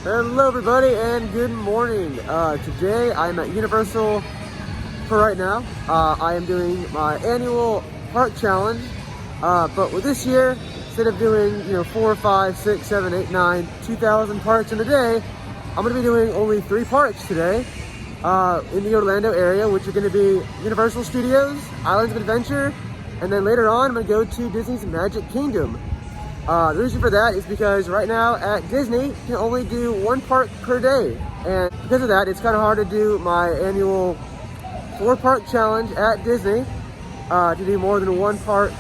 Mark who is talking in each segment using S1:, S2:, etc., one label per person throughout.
S1: Hello everybody and good morning. Today I'm at Universal for right now. I am doing my annual park challenge, but with this year, instead of doing 4, 5, 6, 7, 8, 9, 2,000 parks in a day, I'm going to be doing only 3 parks today in the Orlando area, which are going to be Universal Studios, Islands of Adventure, and then later on I'm going to go to Disney's Magic Kingdom. The reason for that is because right now at Disney, you can only do 1 park per day. And because of that, it's kind of hard to do my annual 4 park challenge at Disney, to do more than 1 park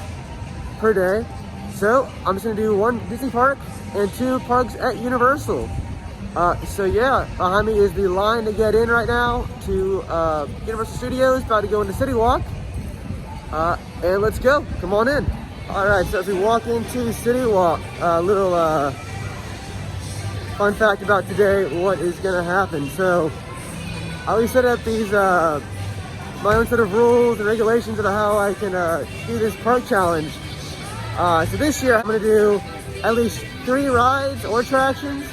S1: per day. So I'm just gonna do 1 Disney park and 2 parks at Universal. So yeah, behind me is the line to get in right now to Universal Studios, about to go into City Walk. And let's go, come on in. All right, so as we walk into City Walk, a little fun fact about today, what is gonna happen. So I always set up these, my own set of rules and regulations about how I can do this park challenge. So this year I'm gonna do at least 3 rides or attractions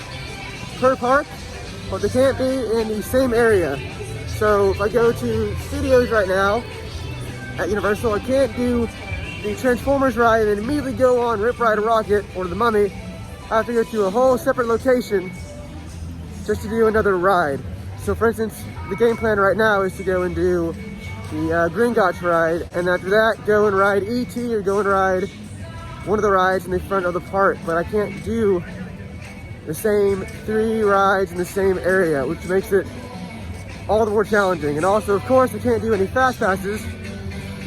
S1: per park, but they can't be in the same area. So if I go to Studios right now at Universal, I can't do the Transformers ride and immediately go on Rip Ride Rockit or the Mummy. I have to go to a whole separate location just to do another ride. So for instance, the game plan right now is to go and do the Gringotts ride, and after that go and ride E.T. or go and ride one of the rides in the front of the park. But I can't do the same 3 rides in the same area, which makes it all the more challenging. And also, of course, I can't do any fast passes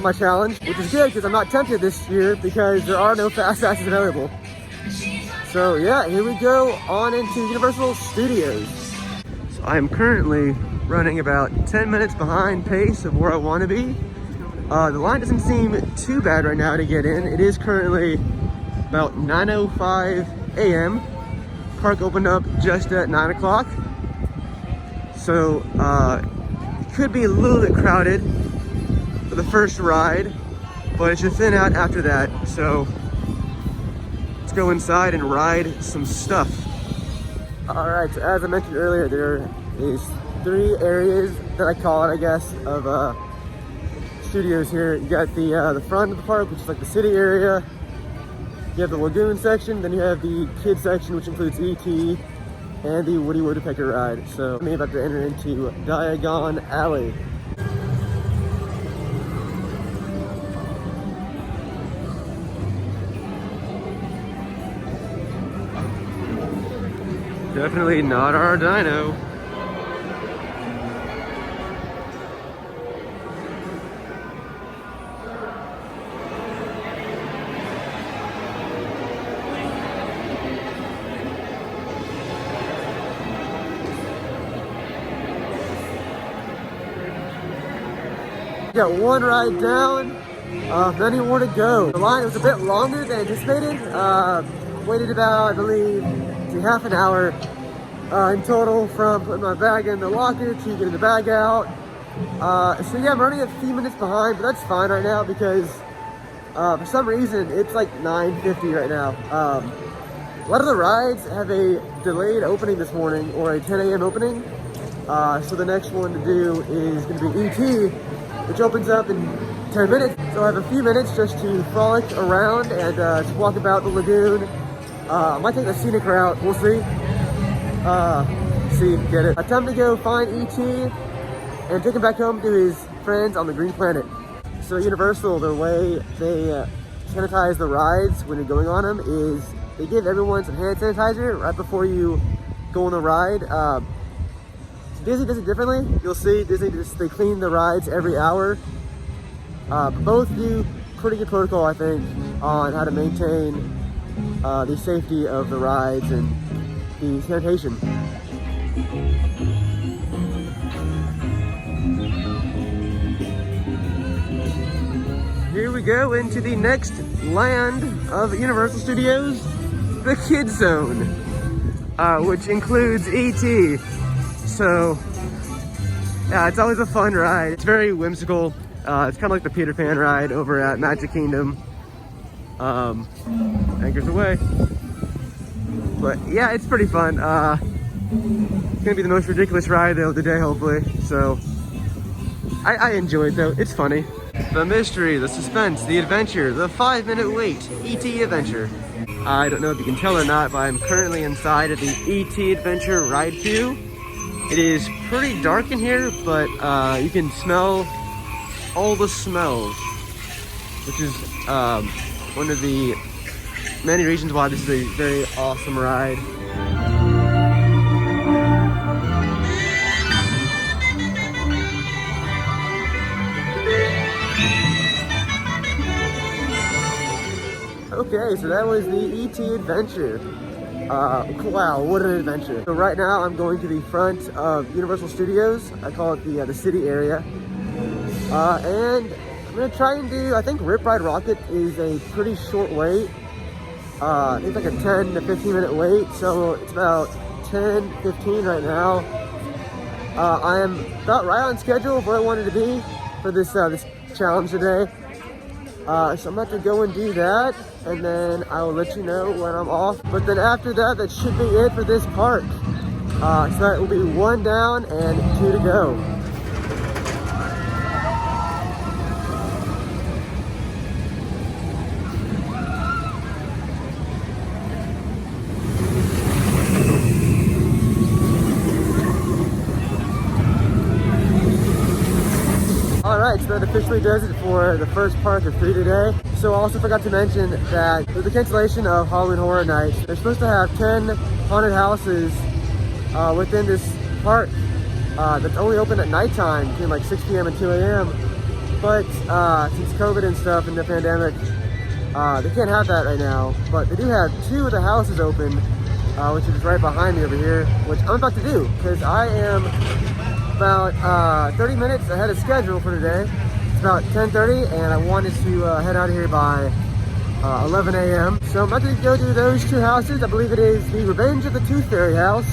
S1: my challenge, which is good because I'm not tempted this year because there are no fast passes available. So yeah, here we go on into Universal Studios. So I am currently running about 10 minutes behind pace of where I want to be. The line doesn't seem too bad right now to get in. It is currently about 9:05 a.m. Park opened up just at 9 o'clock. So it could be a little bit crowded for the first ride, but it should thin out after that. So let's go inside and ride some stuff. All right, so as I mentioned earlier, there is 3 areas that I call it, I guess, of studios here. You got the front of the park, which is like the city area. You have the lagoon section, then you have the kids section, which includes E.T. and the Woody Woodpecker ride. So I'm about to enter into Diagon Alley. Definitely not our dino. Got 1 ride down, many more to go. The line was a bit longer than anticipated. Waited about, I believe, half an hour in total from putting my bag in the locker to getting the bag out. So yeah, I'm running a few minutes behind, but that's fine right now because for some reason it's like 9:50 right now. A lot of the rides have a delayed opening this morning, or a 10 a.m. opening. So the next one to do is going to be E.T., which opens up in 10 minutes. So I have a few minutes just to frolic around and just walk about the lagoon. I might take the scenic route, we'll see. See, get it. Time to go find E.T. and take him back home to his friends on the Green Planet. So Universal, the way they sanitize the rides when you're going on them is they give everyone some hand sanitizer right before you go on the ride. Disney does it differently. You'll see Disney they clean the rides every hour. Both do pretty good protocol, I think, on how to maintain the safety of the rides and the sanitation. Here we go into the next land of Universal Studios, the Kids Zone, which includes E.T. So yeah, it's always a fun ride. It's very whimsical. It's kind of like the Peter Pan ride over at Magic Kingdom. Anchors away. But yeah, it's pretty fun. It's gonna be the most ridiculous ride though of the day, hopefully. So I enjoy it though, it's funny. The mystery, the suspense, the adventure, the 5-minute wait, E.T. Adventure. I don't know if you can tell or not, but I'm currently inside of the E.T. Adventure ride queue. It is pretty dark in here, but you can smell all the smells, which is one of the many reasons why this is a very awesome ride. Okay, so that was the E.T. Adventure. Wow, what an adventure. So right now I'm going to the front of Universal Studios. I call it the city area. And I'm gonna try and do, I think Rip Ride Rockit is a pretty short wait. I think like a 10 to 15 minute wait. So it's about 10:15 right now. I am about right on schedule of where I wanted to be for this this challenge today. So I'm about to go and do that, and then I will let you know when I'm off. But then after that, that should be it for this park. So that will be 1 down and 2 to go. Alright, so that officially does it for the first park of 3 today. So I also forgot to mention that with the cancellation of Halloween Horror Nights, they're supposed to have 10 haunted houses within this park that's only open at nighttime between like 6 p.m. and 2 a.m. But since COVID and stuff and the pandemic, they can't have that right now. But they do have 2 of the houses open, which is right behind me over here, which I'm about to do because I am about 30 minutes ahead of schedule for today. It's about 10:30 and I wanted to head out of here by 11 a.m. So I'm about to go do those 2 houses. I believe it is the Revenge of the Tooth Fairy house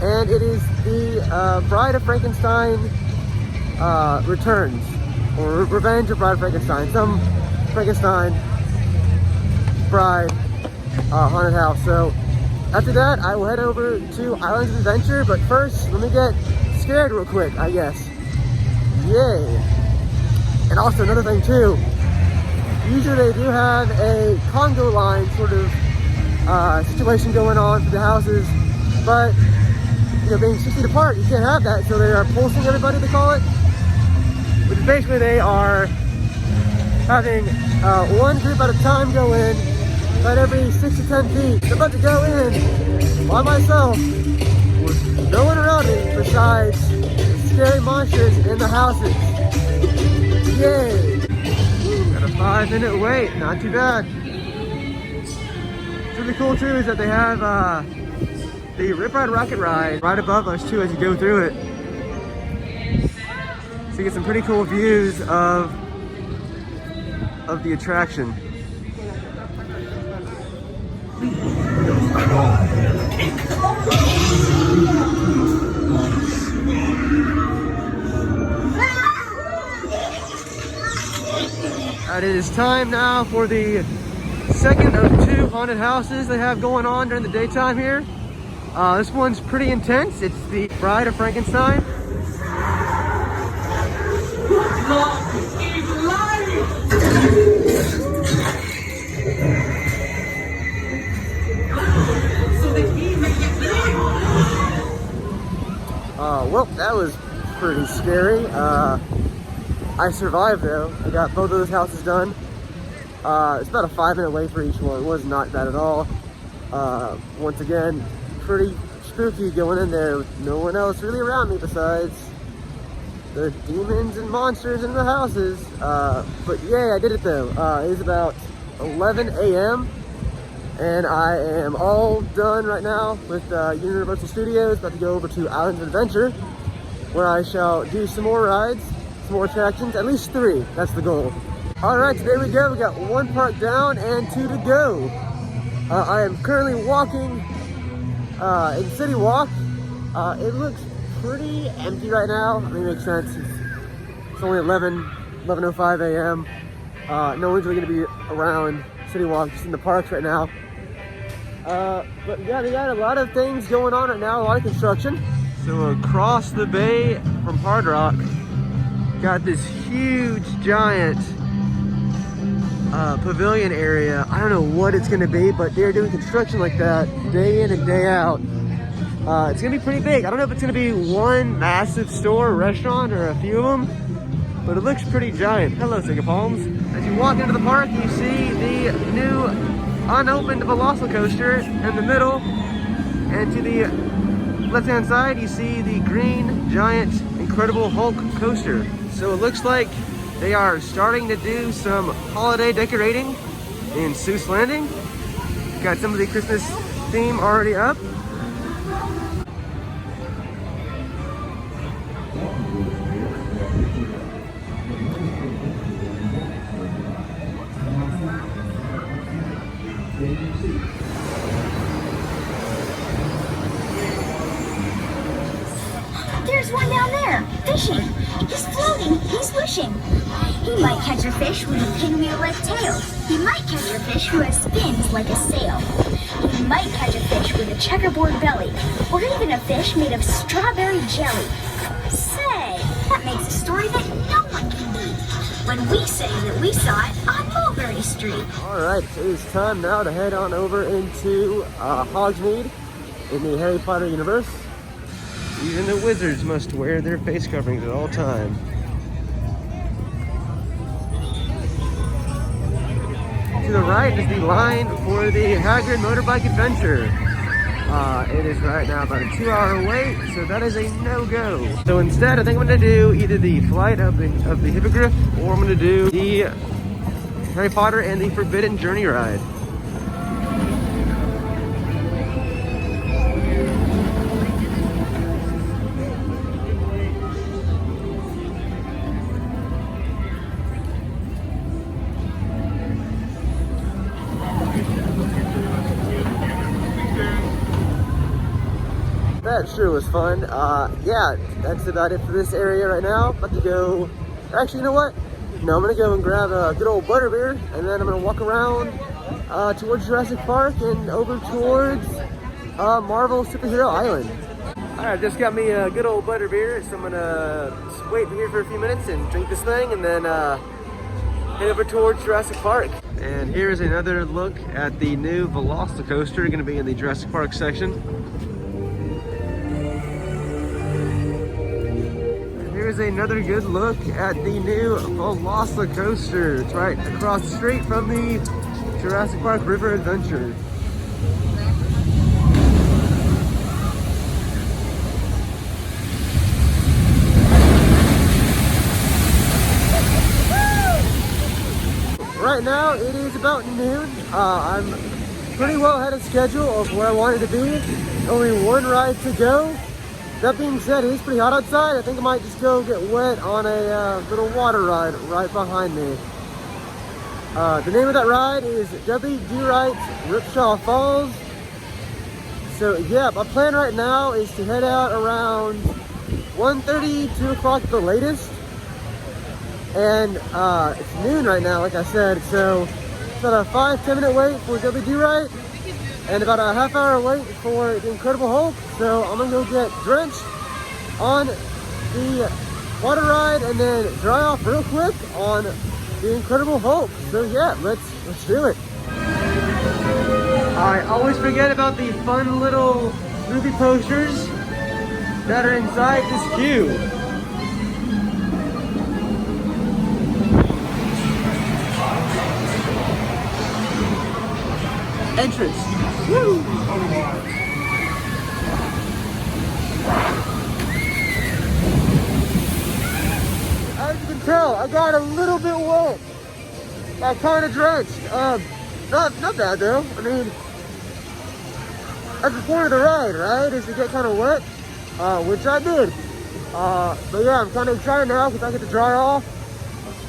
S1: and it is the Bride of Frankenstein Returns, or Revenge of Bride of Frankenstein. Some Frankenstein Bride haunted house. So after that I will head over to Islands of Adventure, but first let me get scared real quick, I guess. Yay. And also another thing too, usually they do have a Congo line sort of situation going on for the houses, but you know, being 6 feet apart, you can't have that, so they are pulsing everybody, they call it, which is basically they are having one group at a time go in about every 6 to 10 feet. I'm about to go in by myself with no one around me besides scary monsters in the houses. Yay! Got a 5-minute wait, not too bad. What's really cool too is that they have the Rip Ride Rockit ride right above us too as you go through it. So you get some pretty cool views of the attraction. It is time now for the second of 2 haunted houses they have going on during the daytime here. This one's pretty intense. It's the Bride of Frankenstein. Well, that was pretty scary. I survived though. I got both of those houses done. It's about a 5-minute wait for each one. It was not bad at all. Once again, pretty spooky going in there with no one else really around me besides the demons and monsters in the houses. But yay, I did it though. It is about 11 a.m. and I am all done right now with Universal Studios. About to go over to Islands of Adventure, where I shall do some more rides, some more attractions, at least 3. That's the goal. All right, so there we go. We got 1 park down and 2 to go. I am currently walking in City Walk. It looks pretty empty right now. I mean, it makes sense. It's only 11:05 a.m. No one's really gonna be around City Walk, just in the parks right now. But yeah, they got a lot of things going on right now, a lot of construction. So across the bay from Hard Rock, got this huge, giant pavilion area. I don't know what it's gonna be, but they're doing construction like that day in and day out. It's gonna be pretty big. I don't know if it's gonna be one massive store, restaurant, or a few of them, but it looks pretty giant. Hello, Sitka Palms. As you walk into the park, you see the new unopened Velocicoaster in the middle, and to the left-hand side, you see the green, giant, Incredible Hulk coaster. So it looks like they are starting to do some holiday decorating in Seuss Landing. Got some of the Christmas theme already up.
S2: There's one down there, fishing. He's floating, he's wishing. He might catch a fish with a pinwheel-like tail. He might catch a fish who has fins like a sail. He might catch a fish with a checkerboard belly, or even a fish made of strawberry jelly. Say, that makes a story that no one can beat. When we say that we saw it on Mulberry Street.
S1: All right, it is time now to head on over into Hogsmeade in the Harry Potter universe. Even the wizards must wear their face coverings at all times. To the right is the line for the Hagrid Motorbike Adventure. It is right now about a 2-hour wait, so that is a no-go. So instead, I think I'm going to do either the Flight of the Hippogriff, or I'm going to do the Harry Potter and the Forbidden Journey ride. That sure was fun. Yeah, that's about it for this area right now. About to go, actually, you know what? No, I'm gonna go and grab a good old butterbeer, and then I'm gonna walk around towards Jurassic Park and over towards Marvel Superhero Island. All right, just got me a good old butterbeer, so I'm gonna just wait here for a few minutes and drink this thing, and then head over towards Jurassic Park. And here's another look at the new Velocicoaster, gonna be in the Jurassic Park section. Here's another good look at the new Velocicoaster. It's right across the street from the Jurassic Park River Adventure. Right now it is about noon. I'm pretty well ahead of schedule of where I wanted to be. Only one ride to go. That being said, it is pretty hot outside. I think I might just go get wet on a little water ride right behind me. The name of that ride is W. D. Wright's Ripsaw Falls. So yeah, my plan right now is to head out around 1:30, 2 o'clock at the latest. And it's noon right now, like I said, so it's about a 5-10 minute wait for W. D. Wright. And about a half-hour wait for the Incredible Hulk. So I'm gonna go get drenched on the water ride and then dry off real quick on the Incredible Hulk. So yeah, let's do it. I always forget about the fun little movie posters that are inside this queue. Entrance. Woo! As you can tell, I got a little bit wet. I kind of drenched. Not bad though. I mean, that's the point of the ride, right? Is to get kind of wet, which I did. But yeah, I'm kind of excited now because I get to dry off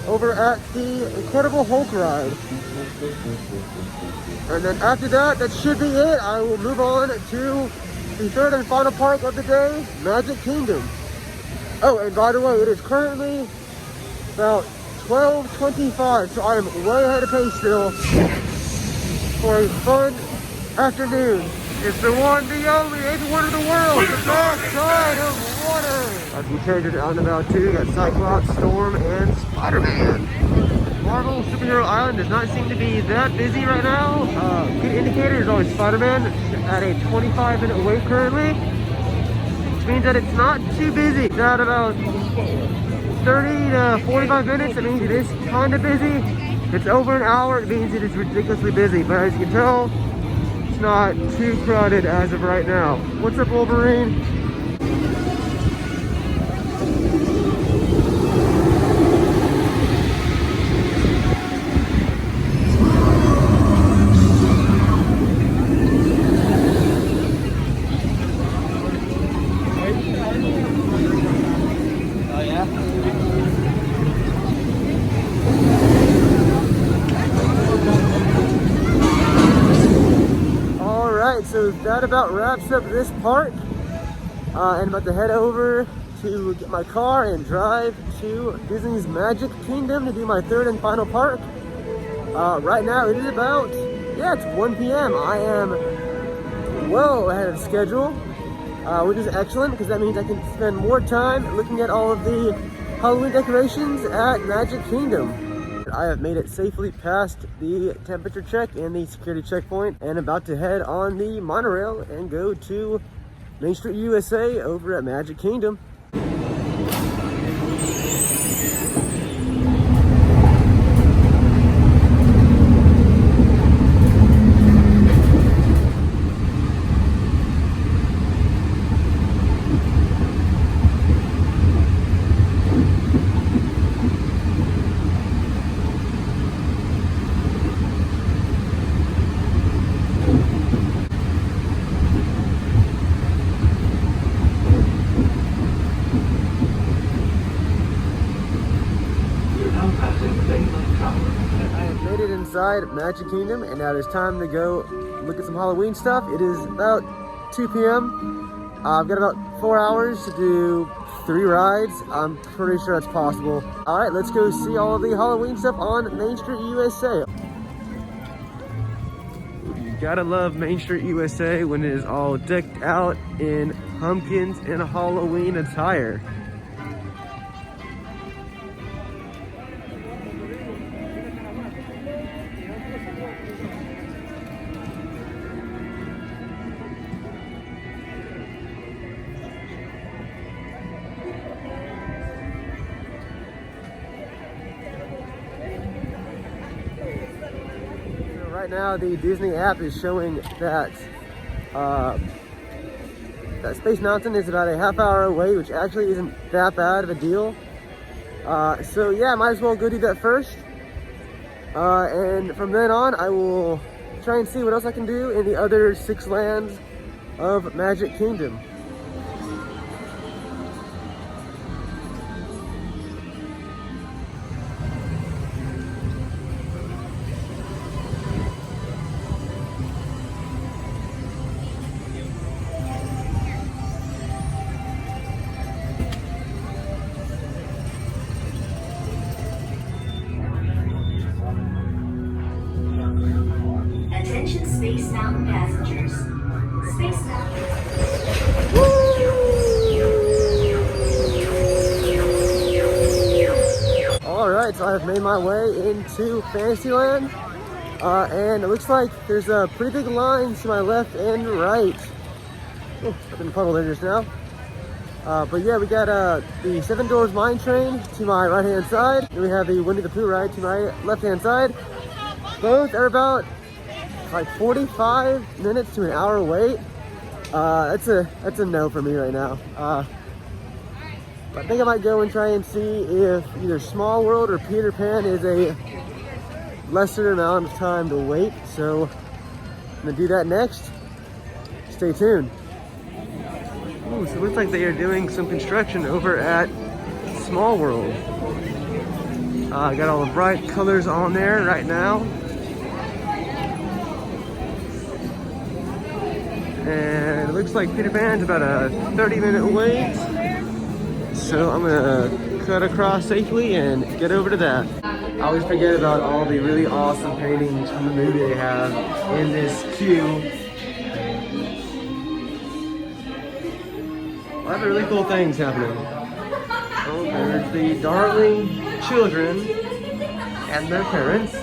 S1: over at the Incredible Hulk ride. And then after that, that should be it. I will move on to the third and final park of the day, Magic Kingdom. Oh, and by the way, it is currently about 12:25, so I am way ahead of pace still for a fun afternoon. It's the one, the only, eighth wonder of the world, the dark side of water. As we treasured out and about too, got Cyclops, Storm, and Spider-Man. Marvel Superhero Island does not seem to be that busy right now. Good indicator is always Spider-Man at a 25-minute wait currently, which means that it's not too busy. It's at about 30 to 45 minutes. That means it is kind of busy. If it's over an hour, it means it is ridiculously busy. But as you can tell, it's not too crowded as of right now. What's up, Wolverine? So that about wraps up this part. And I'm about to head over to get my car and drive to Disney's Magic Kingdom to do my third and final park. Right now it is about, it's 1 p.m. I am well ahead of schedule, which is excellent because that means I can spend more time looking at all of the Halloween decorations at Magic Kingdom. I have made it safely past the temperature check and the security checkpoint and about to head on the monorail and go to Main Street USA over at Magic Kingdom. Inside Magic Kingdom, and now it's time to go look at some Halloween stuff. It is about 2 p.m. I've got about 4 hours to do 3 rides. I'm pretty sure that's possible. All right, let's go see all of the Halloween stuff on Main Street USA. You gotta love Main Street USA when it is all decked out in pumpkins and Halloween attire. Right now, the Disney app is showing that that Space Mountain is about a half-hour away, which actually isn't that bad of a deal. So yeah, might as well go do that first. And from then on, I will try and see what else I can do in the other 6 lands of Magic Kingdom.
S2: Attention Space Mountain passengers. Space Mountain.
S1: Alright, so I've made my way into Fantasyland. And it looks like there's a pretty big line to my left and right. Oh, I've been puddled there just now. But yeah, we got the Seven Dwarfs Mine Train to my right-hand side. Then we have the Winnie the Pooh ride to my left-hand side. Both are about like 45 minutes to an hour wait. That's a no for me right now. I think I might go and try and see if either Small World or Peter Pan is a lesser amount of time to wait. So I'm gonna do that next. Stay tuned. Ooh, so it looks like they are doing some construction over at Small World. Got all the bright colors on there right now. And it looks like Peter Pan's about a 30-minute wait. So I'm gonna cut across safely and get over to that. I always forget about all the really awesome paintings from the movie they have in this queue. lot of really cool things happening. Oh, there's the darling children and their parents.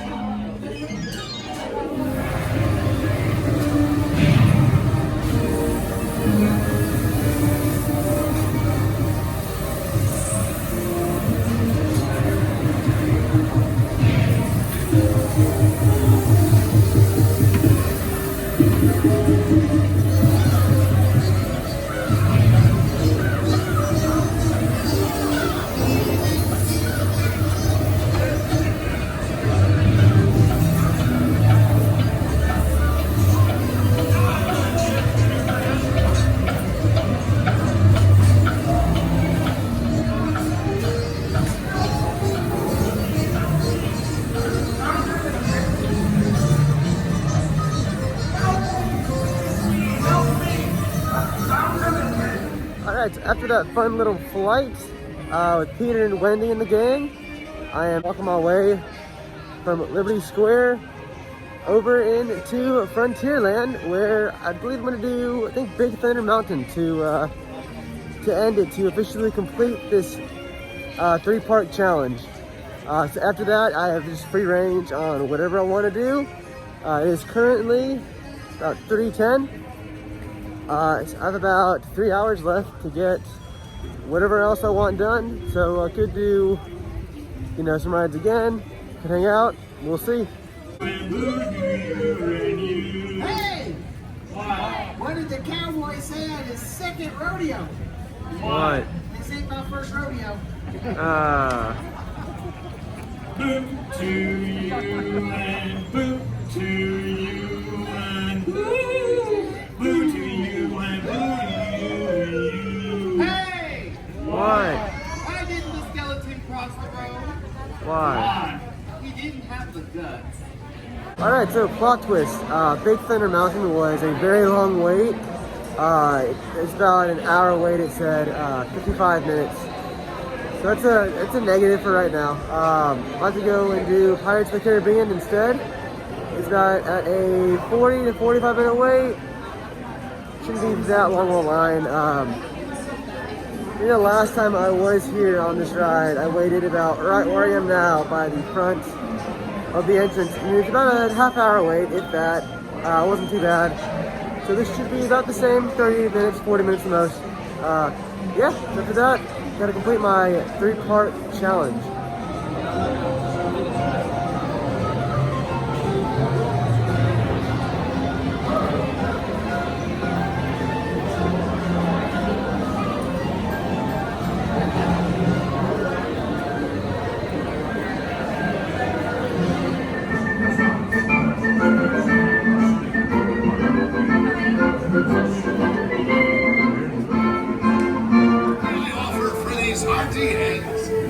S1: Alright, after that fun little flight with Peter and Wendy and the gang, I am walking my way from Liberty Square over into Frontierland, where I believe I'm going to do, I think, Big Thunder Mountain to end it, to officially complete this 3-part challenge. So after that, I have just free range on whatever I want to do. It is currently about 3:10. So I have about 3 hours left to get whatever else I want done. So I could do, you know, some rides again, could hang out, we'll see.
S3: Hey! What did the cowboy say at his second rodeo?
S1: What?
S3: This ain't my first rodeo.
S4: Boot to you and boot to you and boo to you and boo to you.
S3: Hey!
S1: What?
S3: Why didn't the skeleton cross the road?
S1: Why?
S3: He didn't have the guts.
S1: Alright, so plot twist. Big Thunder Mountain was a very long wait. It's about an hour wait, it said, 55 minutes. So that's a negative for right now. I'm about to go and do Pirates of the Caribbean instead. It's got at a 40 to 45 minute wait. Shouldn't be that long of a line. You know, last time I was here on this ride, I waited about right where I am now by the front of the entrance. And it's about a half-hour wait, if that. It wasn't too bad. So this should be about the same, 30 minutes, 40 minutes the most. Yeah, so for that, gotta complete my 3-part challenge.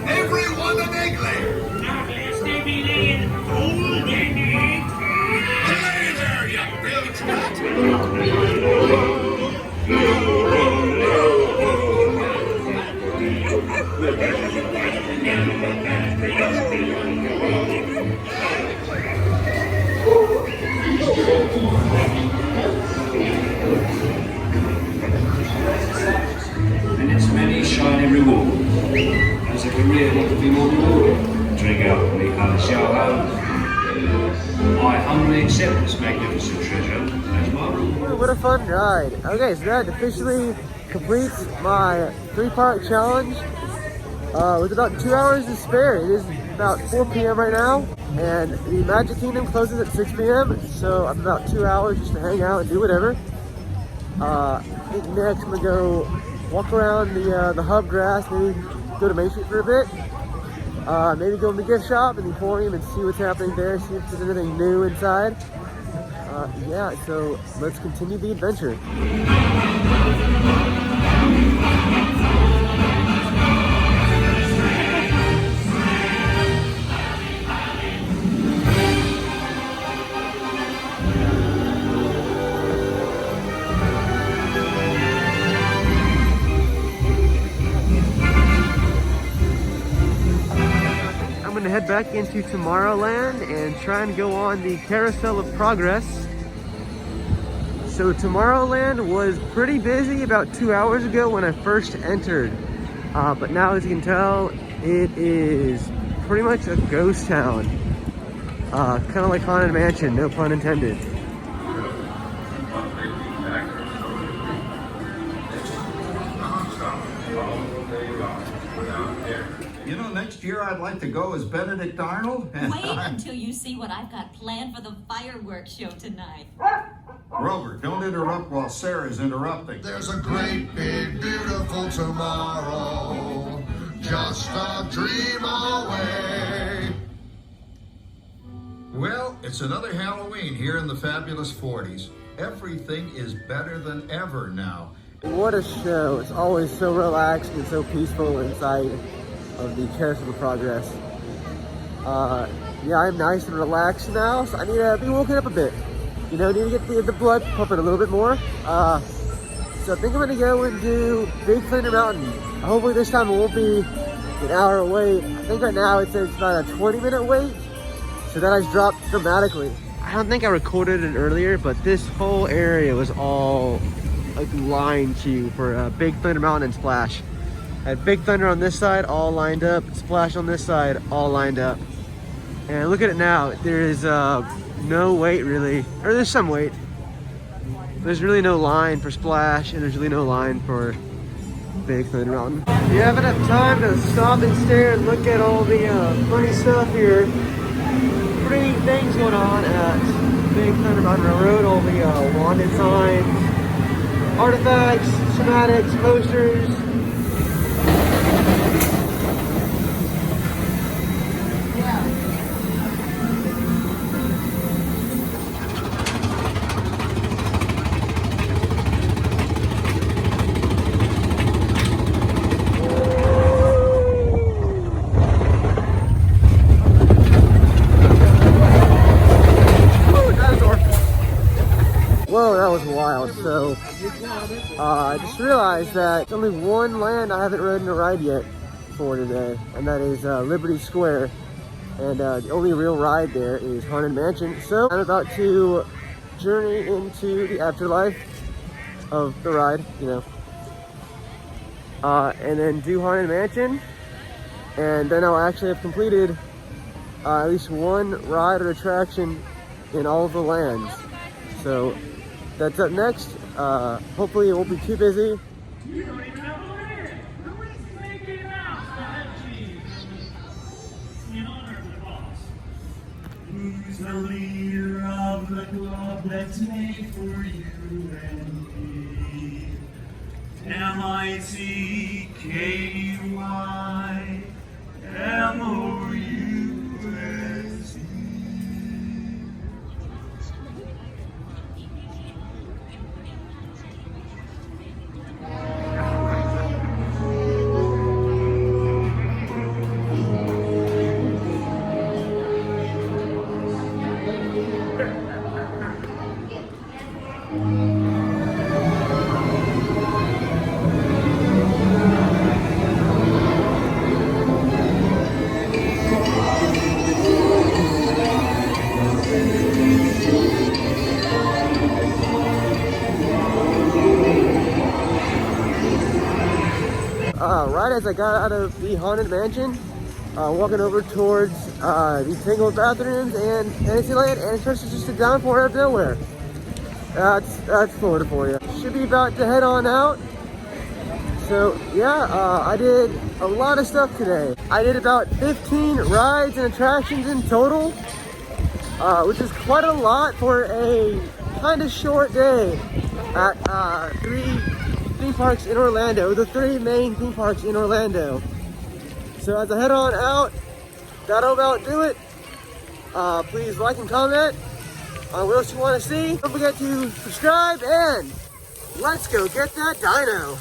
S5: Everyone an egg layer.
S4: Now let's be laying golden eggs.
S5: Lay there, you bilge nut.
S6: And its many shiny rewards. As a career that could be more rewarding. Drink up, Mikhail Xiaohan. I humbly accept this magnificent treasure as my reward.
S1: What a fun ride. Okay, so that officially completes my 3-part challenge. With about 2 hours to spare. It is about 4 p.m. right now, and the Magic Kingdom closes at 6 p.m. So I have about 2 hours just to hang out and do whatever. I think next I'm gonna go walk around the hub grass, maybe go to Main Street for a bit. Maybe go in the gift shop and the Emporium and see what's happening there, see if there's anything new inside. Yeah, so let's continue the adventure. I'm gonna head back into Tomorrowland and try and go on the Carousel of Progress. So Tomorrowland was pretty busy about 2 hours ago when I first entered. But now, as you can tell, it is pretty much a ghost town. Kind of like Haunted Mansion, no pun intended.
S7: You know, next year I'd like to go as Benedict Arnold.
S8: Wait until you see what I've got planned for the fireworks show tonight.
S7: Rover, don't interrupt while Sarah's interrupting.
S5: There's a great big beautiful tomorrow, just a dream away. Well, it's another Halloween here in the fabulous 40s. Everything is better than ever now.
S1: What a show. It's always so relaxed and so peaceful inside of the Carousel of Progress. Yeah, I'm nice and relaxed now, so I need to be woken up a bit. You know, need to get the blood pumping a little bit more. So I think I'm gonna go and do Big Thunder Mountain. Hopefully this time it won't be an hour wait. I think right now it says it's about a 20-minute wait. So that has dropped dramatically. I don't think I recorded it earlier, but this whole area was all like line queue for Big Thunder Mountain and Splash. I had Big Thunder on this side, all lined up. Splash on this side, all lined up. And look at it now. There is no wait really, or there's some wait. There's really no line for Splash, and there's really no line for Big Thunder Mountain. If you haven't had time to stop and stare and look at all the funny stuff here, pretty neat things going on at Big Thunder Mountain Railroad. All the wanted signs, artifacts, schematics, posters. Whoa, that was wild. So, I just realized that there's only one land I haven't ridden a ride yet for today, and that is Liberty Square. And the only real ride there is Haunted Mansion. So, I'm about to journey into the afterlife of the ride, you know. And then do Haunted Mansion, and then I'll actually have completed at least one ride or attraction in all of the lands. So, that's up next. Hopefully it won't be too busy.
S4: You don't even know who it is. Who is Mickey Mouse? That cheese. In honor of the boss. Who's the leader of the club that's made for you and me? M-I-C-K-Y-M-O-U-S-E.
S1: Right as I got out of the Haunted Mansion, walking over towards the Tangled Bathrooms and Fantasyland, and it starts to just a downpour out of nowhere. That's Florida for you. Should be about to head on out. So yeah, I did a lot of stuff today. I did about 15 rides and attractions in total, which is quite a lot for a kind of short day at 3 theme parks in Orlando, the 3 main theme parks in Orlando. So as I head on out, that'll about do it. Please like and comment on what else you want to see. Don't forget to subscribe, and let's go get that dino.